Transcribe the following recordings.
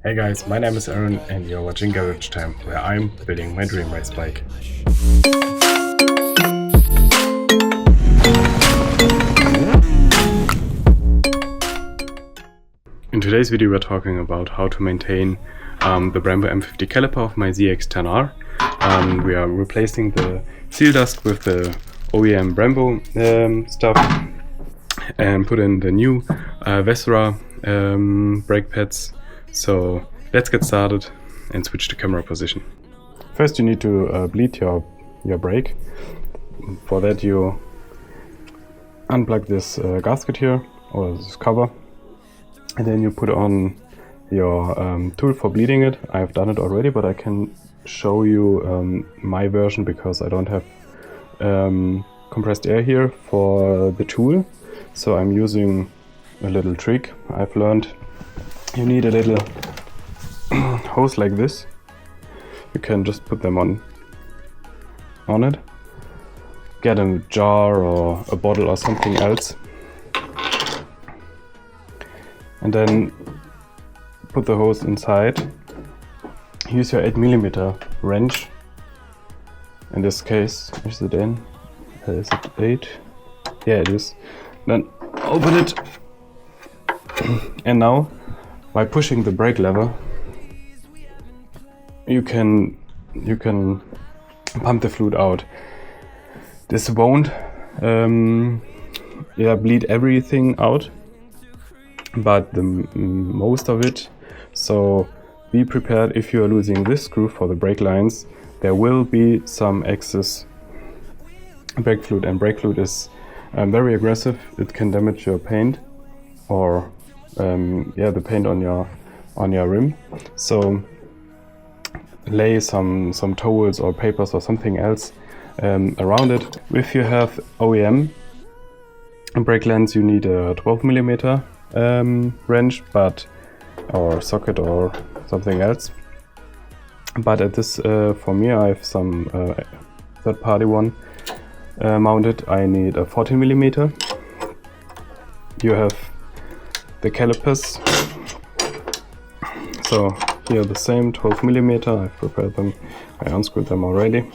Hey guys, my name is Aaron and you're watching GarageTime, where I'm building my dream race bike. In today's video we're talking about how to maintain the Brembo M50 Caliper of my ZX10-R. We are replacing the seal dust with the OEM Brembo stuff and put in the new Vesra brake pads. So let's get started and switch to camera position. First you need to bleed your brake. For that you unplug this gasket here, or this cover, and then you put on your tool for bleeding it. I've done it already, but I can show you my version because I don't have compressed air here for the tool. So I'm using a little trick I've learned. You need a little hose like this. You can just put them on it. Get a jar or a bottle or something else, and then put the hose inside. Use your 8mm wrench. In this case, is it in? Is it 8? Yeah, it is. Then open it, and now by pushing the brake lever, you can pump the fluid out. This won't bleed everything out, but the most of it. So be prepared. If you are losing this screw for the brake lines, there will be some excess brake fluid, and brake fluid is very aggressive. It can damage your paint or the paint on your rim. So lay some towels or papers or something else around it. If you have OEM brake lines, you need a 12mm wrench, or socket or something else. But at this, for me, I have some third-party one mounted. I need a 14mm. You have the calipers. So here the same 12mm. I've prepared them. I unscrewed them already.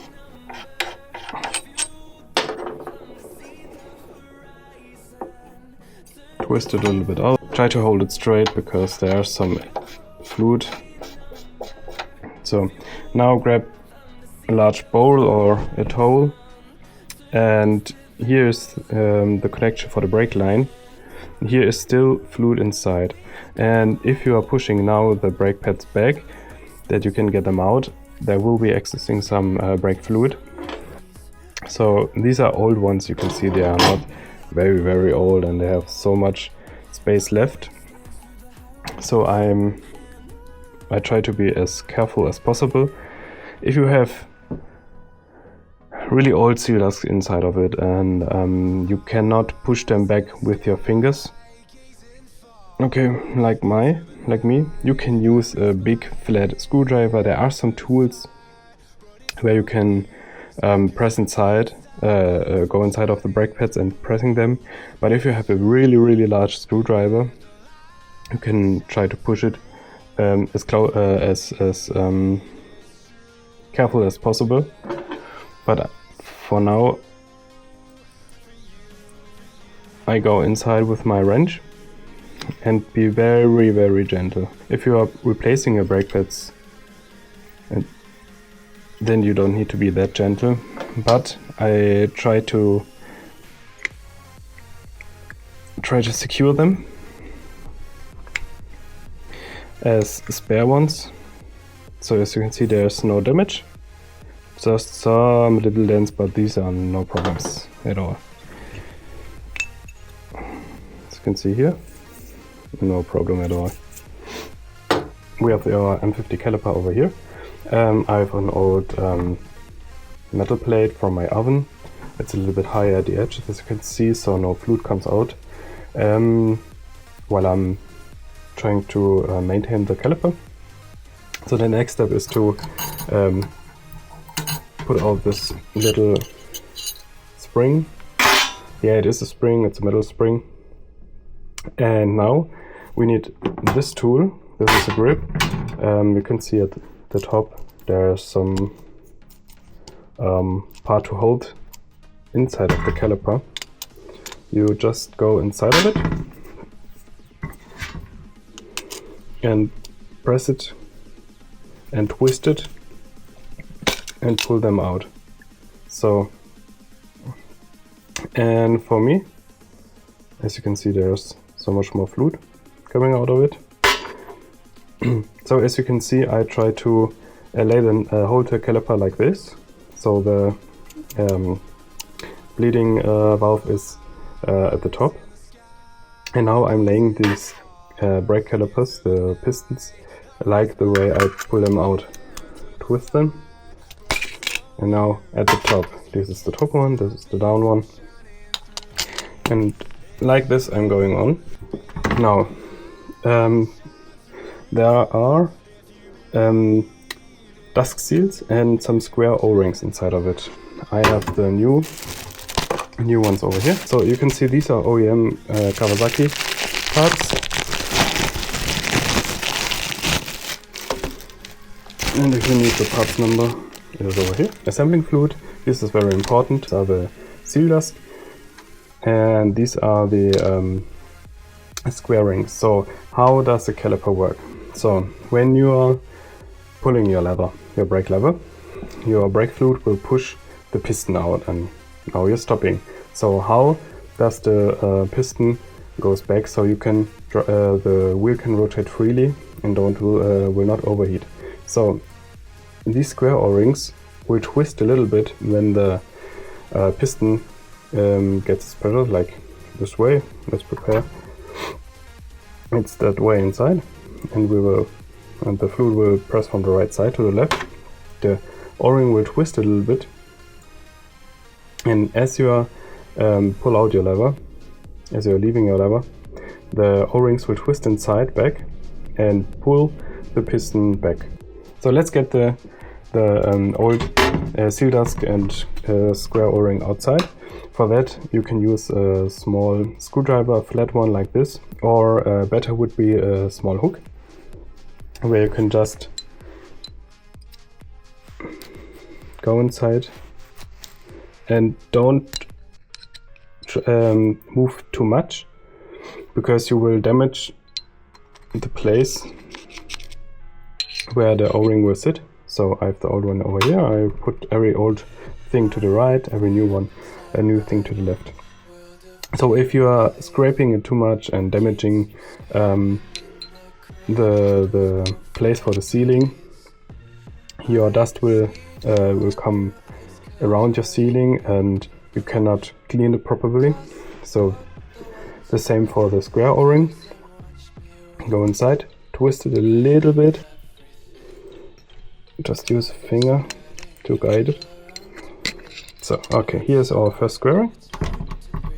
Twist it a little bit out. Try to hold it straight because there's some fluid. So now grab a large bowl or a towel, and here's the connection for the brake line. Here is still fluid inside, and if you are pushing now the brake pads back, that you can get them out, there will be accessing some brake fluid. So these are old ones. You can see they are not very old and they have so much space left. So I try to be as careful as possible. If you have really old seal dust inside of it and you cannot push them back with your fingers, okay, like me, you can use a big flat screwdriver. There are some tools where you can press inside, go inside of the brake pads and pressing them. But if you have a really large screwdriver, you can try to push it as careful as possible. But for now, I go inside with my wrench and be very gentle. If you are replacing your brake pads, then you don't need to be that gentle. But I try to secure them as spare ones. So as you can see, there's no damage, just some little dents, but these are no problems at all. As you can see here, no problem at all. We have our M50 caliper over here. I have an old metal plate from my oven. It's a little bit higher at the edge, as you can see, so no fluid comes out while I'm trying to maintain the caliper. So the next step is to put out this little spring. Yeah, it is a spring, it's a metal spring. And now we need this tool. This is a grip. You can see at the top there's some part to hold inside of the caliper. You just go inside of it and press it and twist it and pull them out. So, and for me, as you can see, there's so much more fluid coming out of it. So as you can see, I try to hold the caliper like this, so the bleeding valve is at the top, and now I'm laying these brake calipers, the pistons, like the way I pull them out. Twist them, and now at the top, this is the top one, this is the down one, and like this I'm going on. Now there are dusk seals and some square O-rings inside of it. I have the new ones over here. So you can see these are OEM Kawasaki parts. And if you need the parts number, it is over here. Assembling fluid, this is very important. These are the seal dust, and these are the square rings. So how does the caliper work? So when you are pulling your lever, your brake lever, your brake fluid will push the piston out, and now you're stopping. So how does the piston goes back so you can the wheel can rotate freely and will not overheat? So these square O-rings will twist a little bit when the piston gets pressure, like this way. Let's prepare. It's that way inside, and the fluid will press from the right side to the left. The O-ring will twist a little bit, and as you are pull out your lever, as you are leaving your lever, the O-rings will twist inside back and pull the piston back. So let's get the old seal dust and square O-ring outside. For that you can use a small screwdriver, a flat one like this, or better would be a small hook, where you can just go inside and don't move too much, because you will damage the place where the O-ring will sit. So I have the old one over here. I put every old thing to the right, every new one, a new thing to the left. So if you are scraping it too much and damaging the place for the sealing, your dust will come around your sealing and you cannot clean it properly. So the same for the square O-ring. Go inside, twist it a little bit, just use a finger to guide it. So okay, here's our first square ring.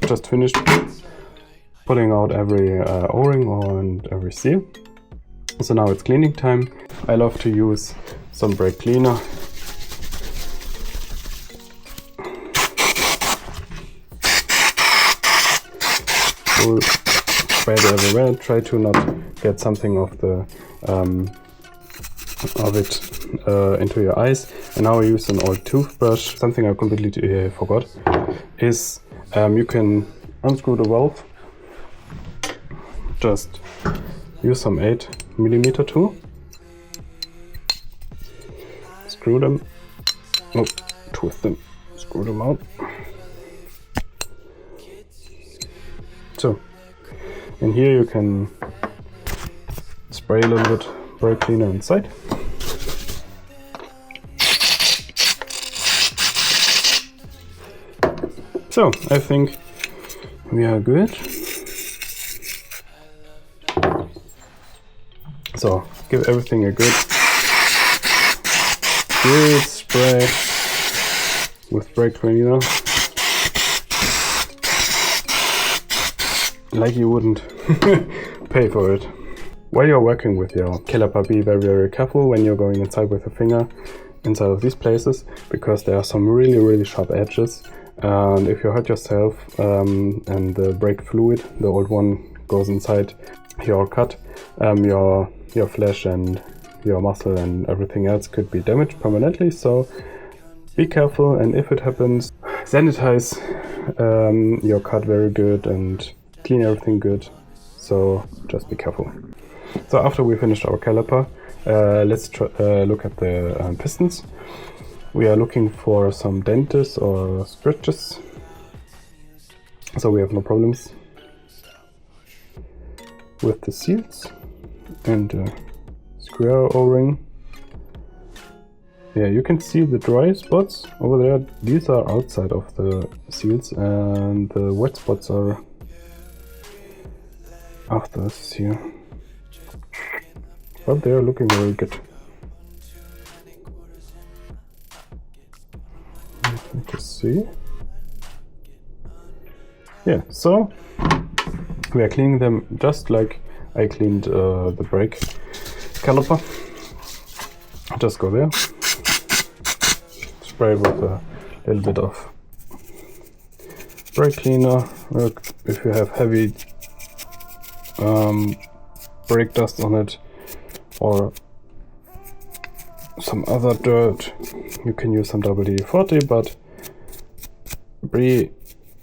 Just finished pulling out every O-ring and every seal. So now it's cleaning time. I love to use some brake cleaner. We'll spread it everywhere. Try to not get something of the into your eyes. And now I use an old toothbrush. Something I completely forgot is you can unscrew the valve. Just use some 8mm tool. Screw them. Oh, twist them. Screw them out. So, and here you can spray a little bit brake cleaner inside. So, I think we are good. So, give everything a good spray with brake cleaner. Like you wouldn't pay for it. While you're working with your caliper, be very, very careful when you're going inside with a finger inside of these places, because there are some really, really sharp edges. And if you hurt yourself and the brake fluid, the old one, goes inside your cut, your flesh and your muscle and everything else could be damaged permanently, so be careful, and if it happens, sanitize your cut very good and clean everything good, so just be careful. So after we finished our caliper, let's look at the pistons. We are looking for some dents or scratches, so we have no problems with the seals and the square O-ring. Yeah, you can see the dry spots over there. These are outside of the seals, and the wet spots are after this here. But they are looking very good. You can see. Yeah, so we are cleaning them just like I cleaned the brake caliper. Just go there, spray with a little bit of brake cleaner. If you have heavy brake dust on it or some other dirt, you can use some WD-40, but be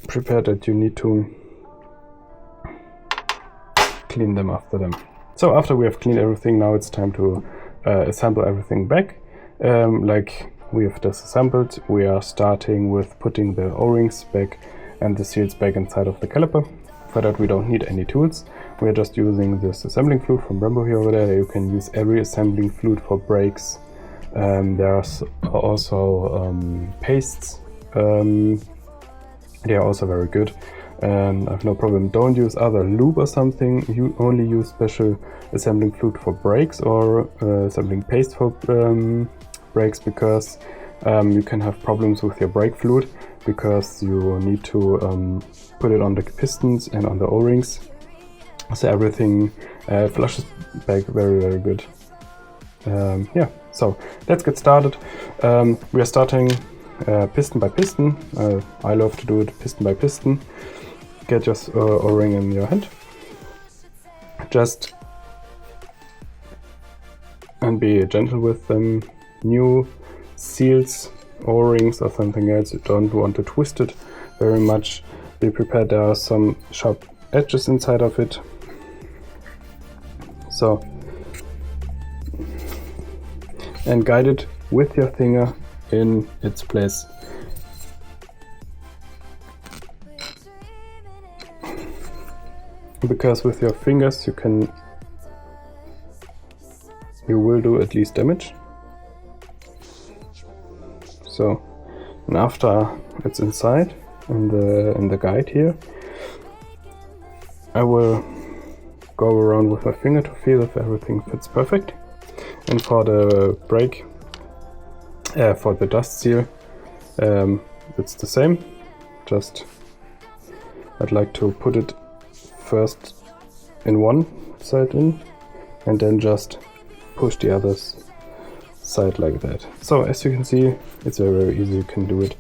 prepared that you need to clean them after them. So after we have cleaned everything, now it's time to assemble everything back. Like we have disassembled, we are starting with putting the O-rings back and the seals back inside of the caliper. For that we don't need any tools. We are just using this assembling fluid from Brembo here over there. You can use every assembling fluid for brakes. There are also pastes. They are also very good, and I have no problem. Don't use other lube or something. You only use special assembling fluid for brakes or assembling paste for brakes, because you can have problems with your brake fluid, because you need to put it on the pistons and on the O-rings, so everything flushes back very good. Yeah, so let's get started. We are starting piston by piston. I love to do it piston by piston. Get your O-ring in your hand, just and be gentle with them. New seals, O-rings or something else, you don't want to twist it very much. Be prepared, there are some sharp edges inside of it, so, and guide it with your finger in its place. Because with your fingers you will do at least damage. So, and after it's inside in the guide here, I will go around with my finger to feel if everything fits perfect. And for the brake, for the dust seal, it's the same. Just I'd like to put it first in one side in, and then just push the other side like that. So as you can see, it's very easy. You can do it.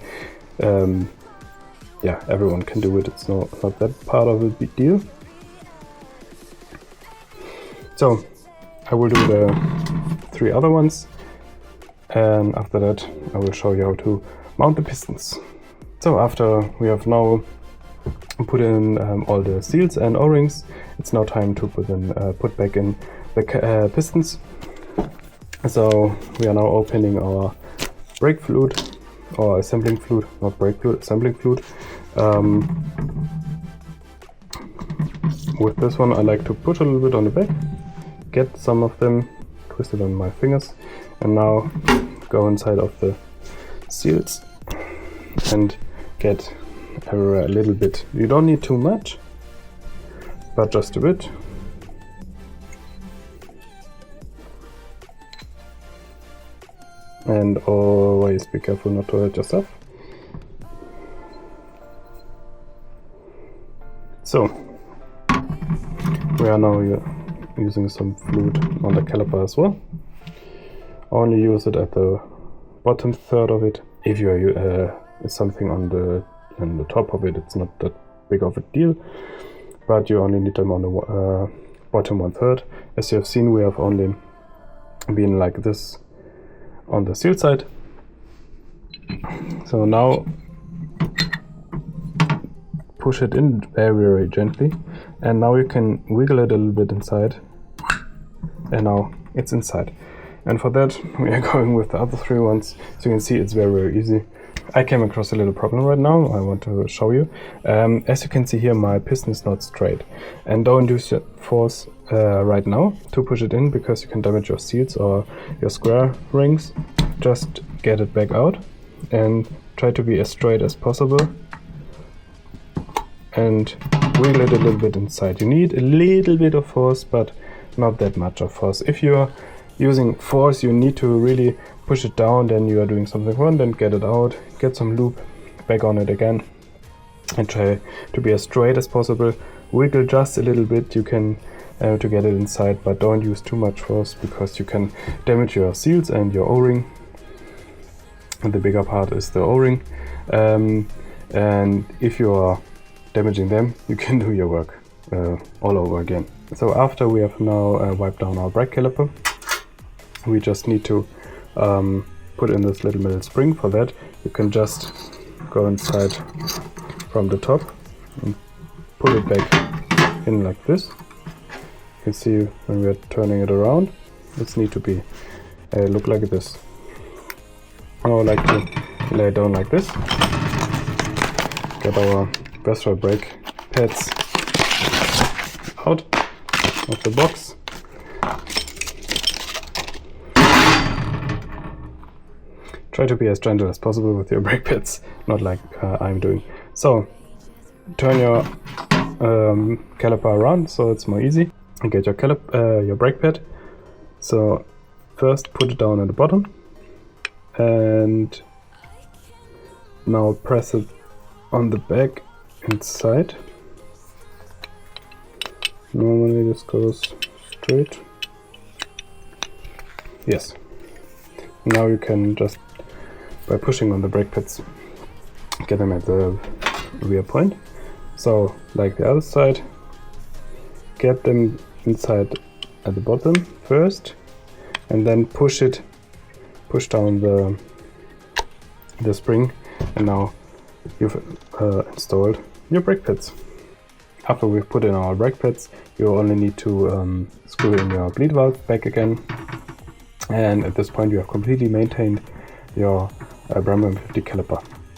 Yeah, everyone can do it. It's not that part of a big deal. So I will do the 3 other ones, and after that I will show you how to mount the pistons. So after we have now put in all the seals and O-rings, it's now time to put back in the pistons. So we are now opening our brake fluid, or assembling fluid, not brake fluid, assembling fluid. With this one I like to put a little bit on the back, get some of them, twist it on my fingers, and now go inside of the seals and get a little bit. You don't need too much, but just a bit. And always be careful not to hurt yourself. So we are now using some fluid on the caliper as well. Only use it at the bottom third of it. If you are something on the top of it, it's not that big of a deal, but you only need them on the bottom 1/3. As you have seen, we have only being like this on the seal side. So now push it in very, very gently, and now you can wiggle it a little bit inside, and now it's inside. And for that we are going with the other 3 ones. So you can see it's very, very easy. I came across a little problem right now, I want to show you. As you can see here, my piston is not straight, and don't use your force right now to push it in, because you can damage your seals or your square rings. Just get it back out and try to be as straight as possible, and wiggle it a little bit inside. You need a little bit of force, but not that much of force. If you're using force, you need to really push it down, then you are doing something wrong. Then get it out, get some lube back on it again, and try to be as straight as possible. Wiggle just a little bit, you can to get it inside, but don't use too much force, because you can damage your seals and your O-ring. And the bigger part is the O-ring, and if you are damaging them, you can do your work all over again. So after we have now wiped down our brake caliper, we just need to put in this little metal spring. For that, you can just go inside from the top and pull it back in like this. You can see when we are turning it around, it needs to be look like this. I would like to lay it down like this. Get our Vestra brake pads out of the box. Try to be as gentle as possible with your brake pads, not like I'm doing. So turn your caliper around so it's more easy. And get your brake pad. So first put it down at the bottom, and now press it on the back inside. Normally this goes straight. Yes. Now you can just, by pushing on the brake pads, get them at the rear point. So like the other side, get them inside at the bottom first, and then push down the spring, and now you've installed your brake pads. After we've put in our brake pads, you only need to screw in your bleed valve back again, and at this point you have completely maintained your Brembo M50 caliper.